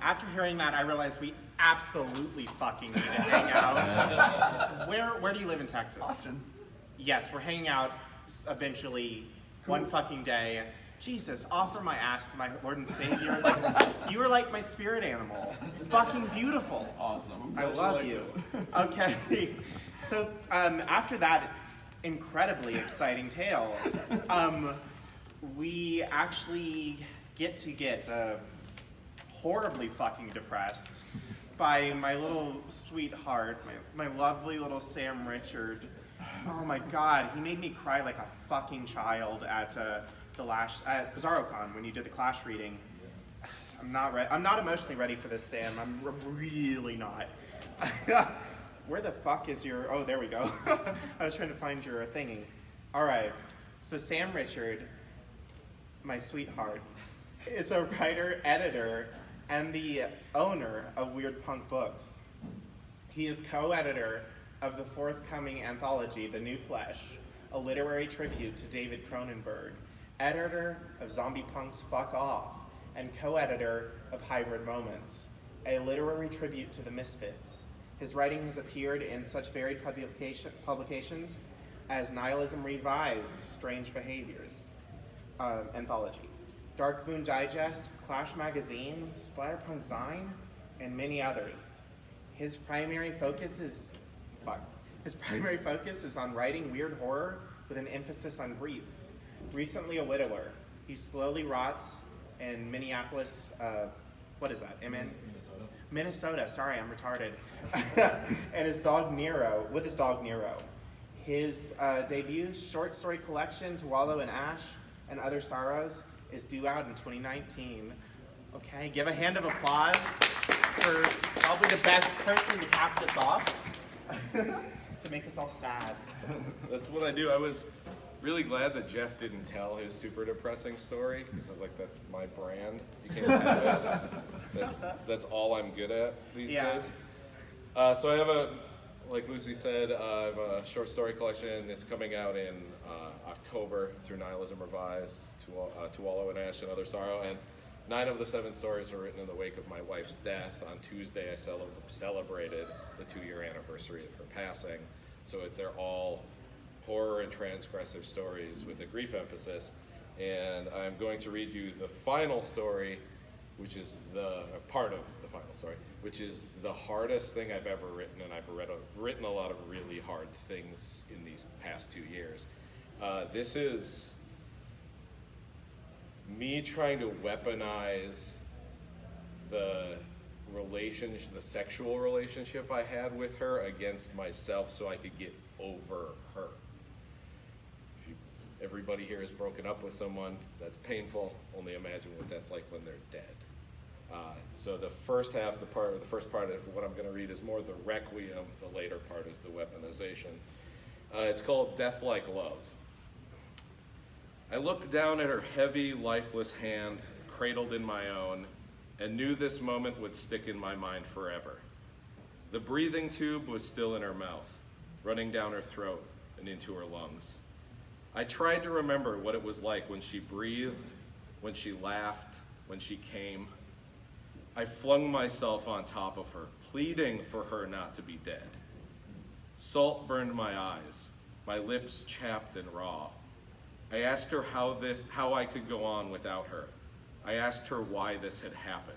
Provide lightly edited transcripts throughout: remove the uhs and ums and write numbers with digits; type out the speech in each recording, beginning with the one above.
after hearing that, I realized we absolutely fucking need to hang out. Where do you live in Texas? Austin. Yes, we're hanging out eventually one fucking day. Jesus, offer my ass to my Lord and Savior. Like, you are like my spirit animal. Fucking beautiful. Awesome. I love you. Okay. So after that incredibly exciting tale, we actually get horribly fucking depressed by my little sweetheart, my lovely little Sam Richard. Oh my God, he made me cry like a fucking child at at BizarroCon when you did the Clash reading. I'm not emotionally ready for this, Sam. I'm really not. Where the fuck is your? Oh, there we go. I was trying to find your thingy. All right. So Sam Richard, my sweetheart, is a writer, editor, and the owner of Weird Punk Books. He is co-editor of the forthcoming anthology, The New Flesh, a literary tribute to David Cronenberg, editor of Zombie Punk's Fuck Off, and co-editor of Hybrid Moments, a literary tribute to the Misfits. His writing has appeared in such varied publications as Nihilism Revised, Strange Behaviors, anthology, Dark Moon Digest, Clash Magazine, Splatterpunk Zine, and many others. His primary focus is on writing weird horror with an emphasis on grief. Recently a widower, he slowly rots in Minneapolis, what is that, MN? Minnesota, sorry, I'm retarded. And his dog Nero. His debut short story collection, To Wallow in Ash and Other Sorrows, is due out in 2019. Okay, give a hand of applause for probably the best person to cap this off, to make us all sad. That's what I do. I was really glad that Jeff didn't tell his super depressing story, because I was like, that's my brand. You can't do that. That's all I'm good at these days. So I have like Lucy said, I have a short story collection. It's coming out in October through Nihilism Revised, To Wallow in Ash and Other Sorrow. And 9 of the 7 stories were written in the wake of my wife's death. On Tuesday, I celebrated the 2-year anniversary of her passing. So they're all horror and transgressive stories with a grief emphasis. And I'm going to read you the final story, which is part of the final story, which is the hardest thing I've ever written, and I've written a lot of really hard things in these past 2 years. This is me trying to weaponize the sexual relationship I had with her against myself so I could get over her. Everybody here has broken up with someone. That's painful. Only imagine what that's like when they're dead. So the first part of what I'm going to read is more the requiem. The later part is the weaponization. It's called Death Like Love. I looked down at her heavy, lifeless hand, cradled in my own, and knew this moment would stick in my mind forever. The breathing tube was still in her mouth, running down her throat and into her lungs. I tried to remember what it was like when she breathed, when she laughed, when she came. I flung myself on top of her, pleading for her not to be dead. Salt burned my eyes, my lips chapped and raw. I asked her how I could go on without her. I asked her why this had happened.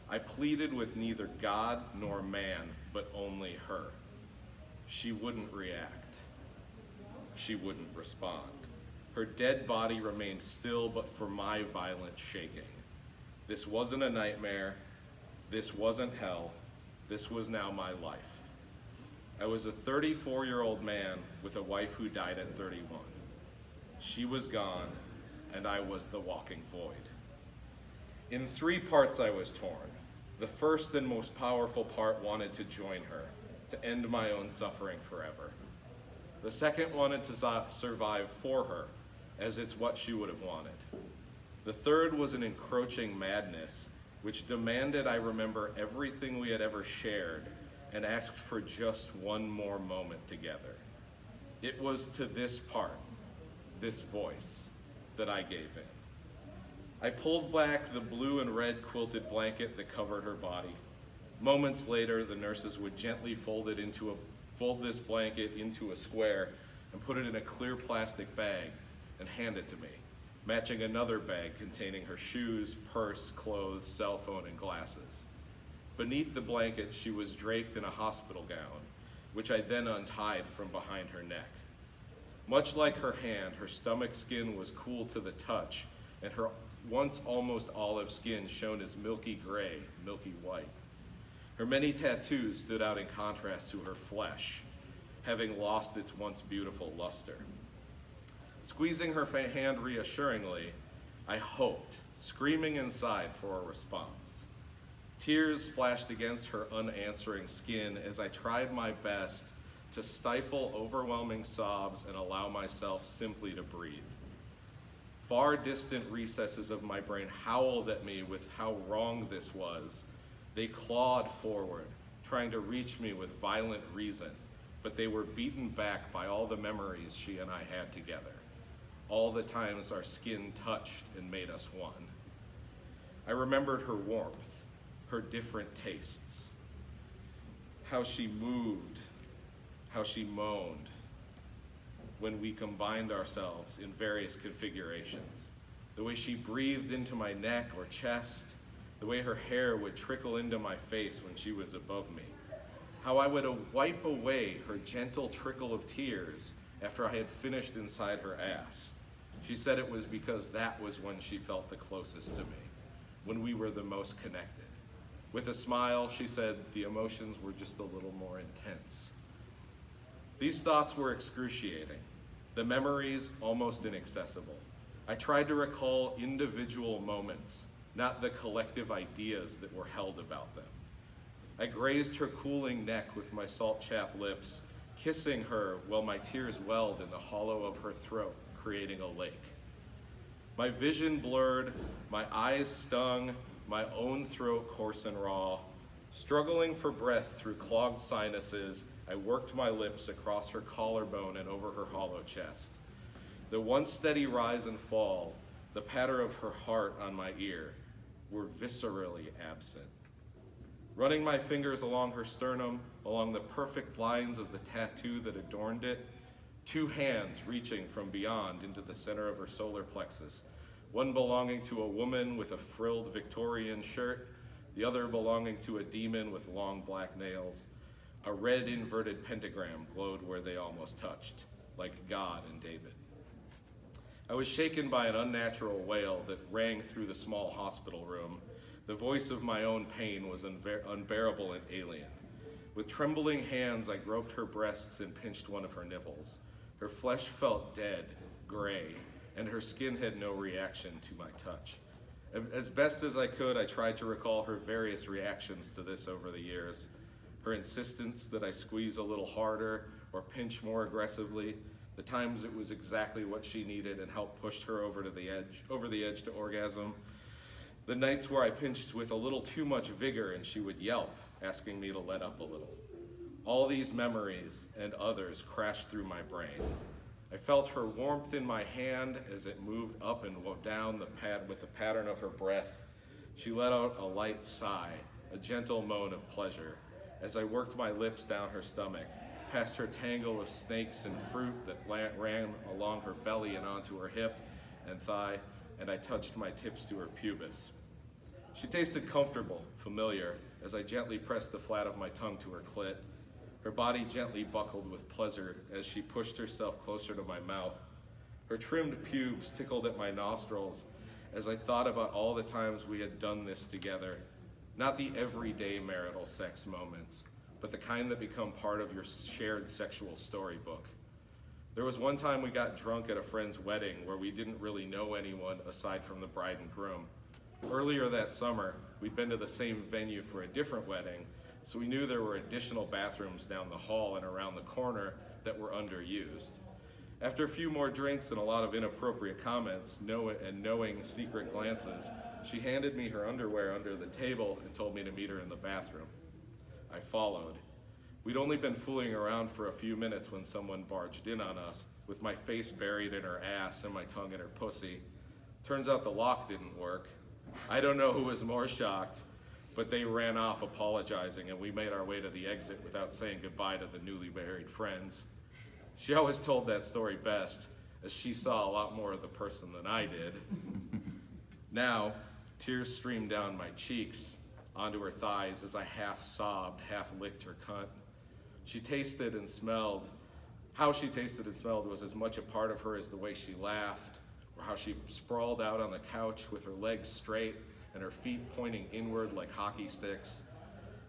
I pleaded with neither God nor man, but only her. She wouldn't react. She wouldn't respond. Her dead body remained still, but for my violent shaking. This wasn't a nightmare. This wasn't hell. This was now my life. I was a 34-year-old man with a wife who died at 31. She was gone, and I was the walking void. In 3 parts I was torn. The first and most powerful part wanted to join her, to end my own suffering forever. The second wanted to survive for her, as it's what she would have wanted. The third was an encroaching madness, which demanded I remember everything we had ever shared and asked for just one more moment together. It was to this part, this voice, that I gave in. I pulled back the blue and red quilted blanket that covered her body. Moments later, the nurses would gently fold this blanket into a square and put it in a clear plastic bag and hand it to me, matching another bag containing her shoes, purse, clothes, cell phone, and glasses. Beneath the blanket, she was draped in a hospital gown, which I then untied from behind her neck. Much like her hand, her stomach skin was cool to the touch, and her once almost olive skin shone as milky gray, milky white. Her many tattoos stood out in contrast to her flesh, having lost its once beautiful luster. Squeezing her hand reassuringly, I hoped, screaming inside for a response. Tears splashed against her unanswering skin as I tried my best to stifle overwhelming sobs and allow myself simply to breathe. Far distant recesses of my brain howled at me with how wrong this was. They clawed forward, trying to reach me with violent reason, but they were beaten back by all the memories she and I had together, all the times our skin touched and made us one. I remembered her warmth, her different tastes, how she moved, how she moaned when we combined ourselves in various configurations, the way she breathed into my neck or chest, the way her hair would trickle into my face when she was above me, how I would wipe away her gentle trickle of tears after I had finished inside her ass. She said it was because that was when she felt the closest to me, when we were the most connected. With a smile, she said the emotions were just a little more intense. These thoughts were excruciating, the memories almost inaccessible. I tried to recall individual moments, not the collective ideas that were held about them. I grazed her cooling neck with my salt-chapped lips, kissing her while my tears welled in the hollow of her throat, creating a lake. My vision blurred, my eyes stung, my own throat coarse and raw. Struggling for breath through clogged sinuses, I worked my lips across her collarbone and over her hollow chest. The once steady rise and fall, the patter of her heart on my ear, were viscerally absent. Running my fingers along her sternum, along the perfect lines of the tattoo that adorned it, two hands reaching from beyond into the center of her solar plexus, one belonging to a woman with a frilled Victorian shirt, the other belonging to a demon with long black nails. A red inverted pentagram glowed where they almost touched, like God and David. I was shaken by an unnatural wail that rang through the small hospital room. The voice of my own pain was unbearable and alien. With trembling hands, I groped her breasts and pinched one of her nipples. Her flesh felt dead, gray, and her skin had no reaction to my touch. As best as I could, I tried to recall her various reactions to this over the years. Her insistence that I squeeze a little harder or pinch more aggressively, the times it was exactly what she needed and helped push her over the edge to orgasm. The nights where I pinched with a little too much vigor and she would yelp, asking me to let up a little. All these memories and others crashed through my brain. I felt her warmth in my hand as it moved up and down with the pattern of her breath. She let out a light sigh, a gentle moan of pleasure, as I worked my lips down her stomach, past her tangle of snakes and fruit that ran along her belly and onto her hip and thigh, and I touched my tips to her pubis. She tasted comfortable, familiar, as I gently pressed the flat of my tongue to her clit. Her body gently buckled with pleasure as she pushed herself closer to my mouth. Her trimmed pubes tickled at my nostrils as I thought about all the times we had done this together. Not the everyday marital sex moments, but the kind that become part of your shared sexual storybook. There was one time we got drunk at a friend's wedding where we didn't really know anyone aside from the bride and groom. Earlier that summer, we'd been to the same venue for a different wedding, so we knew there were additional bathrooms down the hall and around the corner that were underused. After a few more drinks and a lot of inappropriate comments and knowing secret glances, she handed me her underwear under the table and told me to meet her in the bathroom. I followed. We'd only been fooling around for a few minutes when someone barged in on us, with my face buried in her ass and my tongue in her pussy. Turns out the lock didn't work. I don't know who was more shocked, but they ran off apologizing, and we made our way to the exit without saying goodbye to the newly married friends. She always told that story best, as she saw a lot more of the person than I did. Now, tears streamed down my cheeks onto her thighs as I half sobbed, half licked her cunt. She tasted and smelled. How she tasted and smelled was as much a part of her as the way she laughed, or how she sprawled out on the couch with her legs straight and her feet pointing inward like hockey sticks.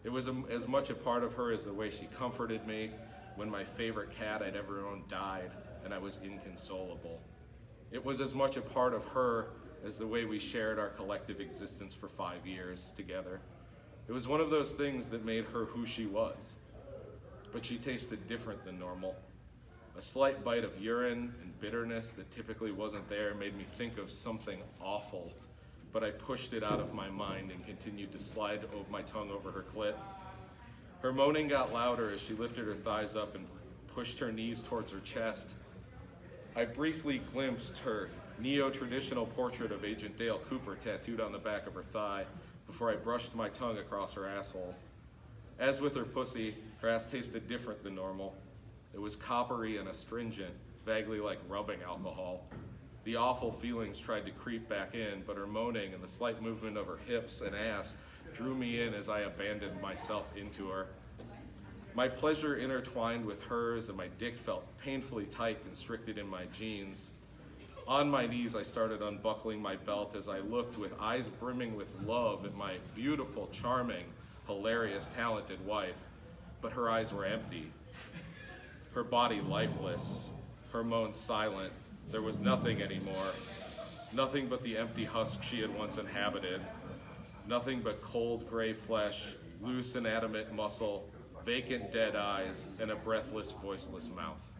It was as much a part of her as the way she comforted me when my favorite cat I'd ever owned died and I was inconsolable. It was as much a part of her as the way we shared our collective existence for 5 years together. It was one of those things that made her who she was. But she tasted different than normal. A slight bite of urine and bitterness that typically wasn't there made me think of something awful, but I pushed it out of my mind and continued to slide my tongue over her clit. Her moaning got louder as she lifted her thighs up and pushed her knees towards her chest. I briefly glimpsed her neo-traditional portrait of Agent Dale Cooper tattooed on the back of her thigh before I brushed my tongue across her asshole. As with her pussy, her ass tasted different than normal. It was coppery and astringent, vaguely like rubbing alcohol. The awful feelings tried to creep back in, but her moaning and the slight movement of her hips and ass drew me in as I abandoned myself into her. My pleasure intertwined with hers, and my dick felt painfully tight, constricted in my jeans. On my knees, I started unbuckling my belt as I looked with eyes brimming with love at my beautiful, charming, hilarious, talented wife, but her eyes were empty. Her body lifeless, her moans silent. There was nothing anymore. Nothing but the empty husk she had once inhabited. Nothing but cold gray flesh, loose inanimate muscle, vacant dead eyes, and a breathless, voiceless mouth.